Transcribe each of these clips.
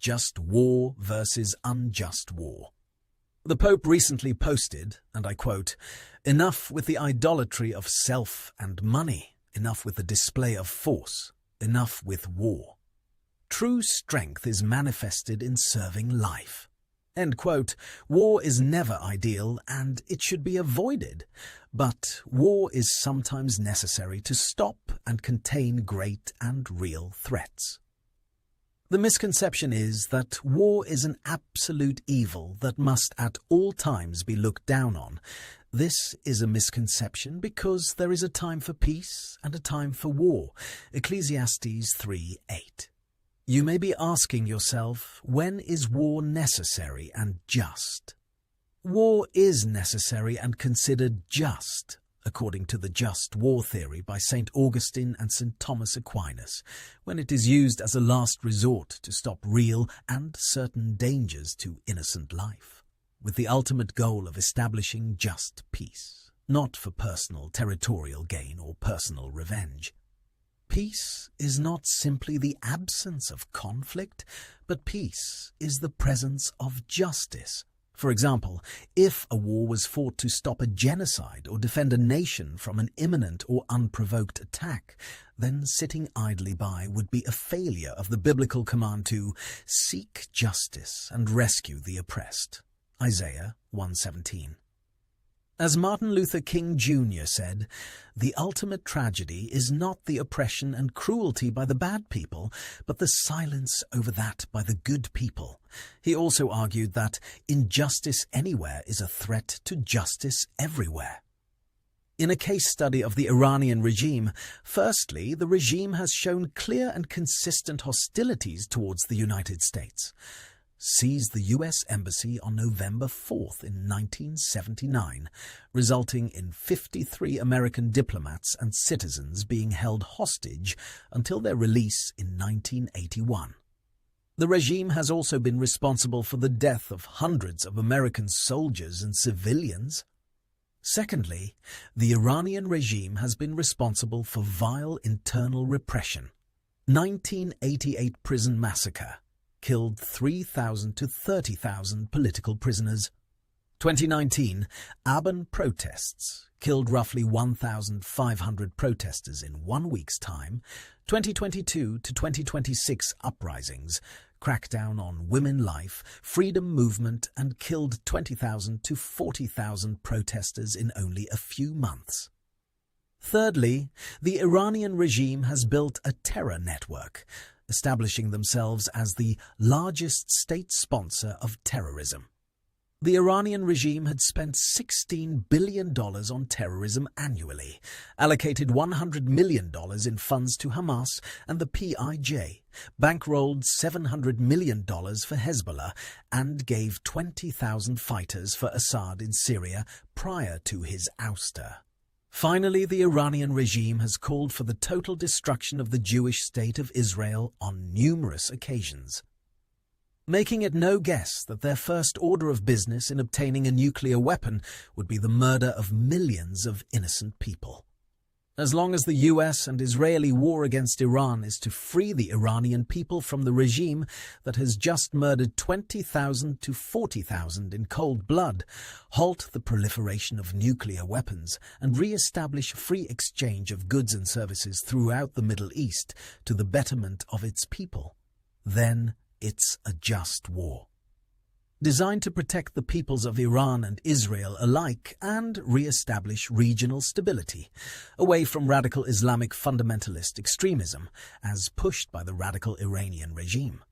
Just War versus Unjust War. The Pope recently posted, and I quote, "Enough with the idolatry of self and money, enough with the display of force, enough with war. True strength is manifested in serving life." End quote. War is never ideal, and it should be avoided. But war is sometimes necessary to stop and contain great and real threats. The misconception is that war is an absolute evil that must at all times be looked down on. This is a misconception because there is a time for peace and a time for war. Ecclesiastes 3:8. You may be asking yourself, when is war necessary and just? War is necessary and considered just, according to the just war theory by St. Augustine and St. Thomas Aquinas, when it is used as a last resort to stop real and certain dangers to innocent life, with the ultimate goal of establishing just peace, not for personal territorial gain or personal revenge. Peace is not simply the absence of conflict, but peace is the presence of justice. For example, if a war was fought to stop a genocide or defend a nation from an imminent or unprovoked attack, then sitting idly by would be a failure of the biblical command to seek justice and rescue the oppressed. Isaiah 1:17. As Martin Luther King Jr. said, the ultimate tragedy is not the oppression and cruelty by the bad people, but the silence over that by the good people. He also argued that injustice anywhere is a threat to justice everywhere. In a case study of the Iranian regime, firstly, the regime has shown clear and consistent hostilities towards the United States. Seized the U.S. Embassy on November 4th in 1979, resulting in 53 American diplomats and citizens being held hostage until their release in 1981. The regime has also been responsible for the death of hundreds of American soldiers and civilians. Secondly, the Iranian regime has been responsible for vile internal repression. 1988 prison massacre killed 3,000 to 30,000 political prisoners. 2019, Aban protests killed roughly 1,500 protesters in 1 week's time. 2022 to 2026 uprisings cracked down on women life, freedom movement, and killed 20,000 to 40,000 protesters in only a few months. Thirdly, the Iranian regime has built a terror network, establishing themselves as the largest state sponsor of terrorism. The Iranian regime had spent $16 billion on terrorism annually, allocated $100 million in funds to Hamas and the PIJ, bankrolled $700 million for Hezbollah, and gave 20,000 fighters for Assad in Syria prior to his ouster. Finally, the Iranian regime has called for the total destruction of the Jewish state of Israel on numerous occasions, making it no guess that their first order of business in obtaining a nuclear weapon would be the murder of millions of innocent people. As long as the US and Israeli war against Iran is to free the Iranian people from the regime that has just murdered 20,000 to 40,000 in cold blood, halt the proliferation of nuclear weapons, and re-establish free exchange of goods and services throughout the Middle East to the betterment of its people, then it's a just war, designed to protect the peoples of Iran and Israel alike and re-establish regional stability, away from radical Islamic fundamentalist extremism as pushed by the radical Iranian regime.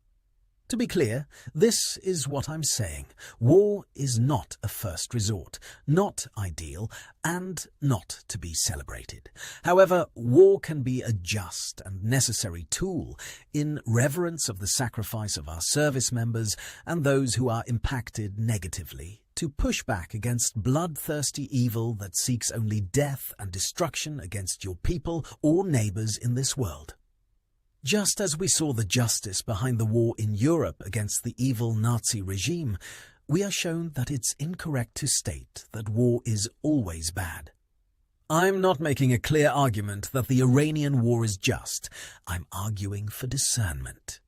To be clear, this is what I'm saying. War is not a first resort, not ideal, and not to be celebrated. However, war can be a just and necessary tool in reverence of the sacrifice of our service members and those who are impacted negatively, to push back against bloodthirsty evil that seeks only death and destruction against your people or neighbors in this world. Just as we saw the justice behind the war in Europe against the evil Nazi regime, we are shown that it's incorrect to state that war is always bad. I'm not making a clear argument that the Iranian war is just. I'm arguing for discernment.